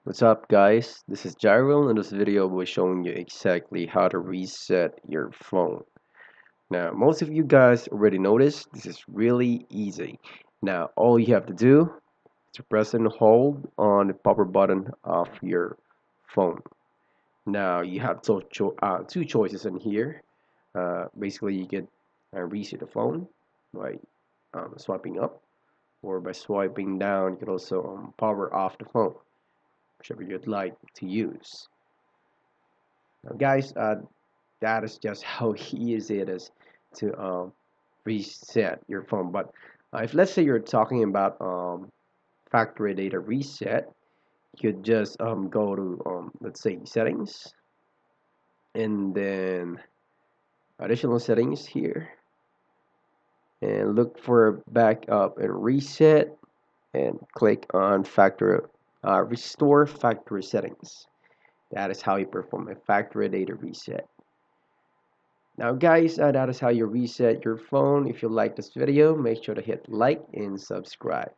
What's up guys, this is Jairil. In this video we'll be showing you exactly how to reset your phone. Now most of you guys already know this is really easy. Now all you have to do is to press and hold on the power button of your phone. Now you have two choices in here. Basically you can reset the phone by swiping up, or by swiping down you can also power off the phone, whichever you'd like to use. Now, guys, that is just how easy it is to reset your phone. But if let's say you're talking about factory data reset, you could just go to let's say settings, and then additional settings here, and look for backup and reset, and click on factory restore factory settings. That is how you perform a factory data reset. Now guys, that is how you reset your phone. If you like this video, make sure to hit like and subscribe.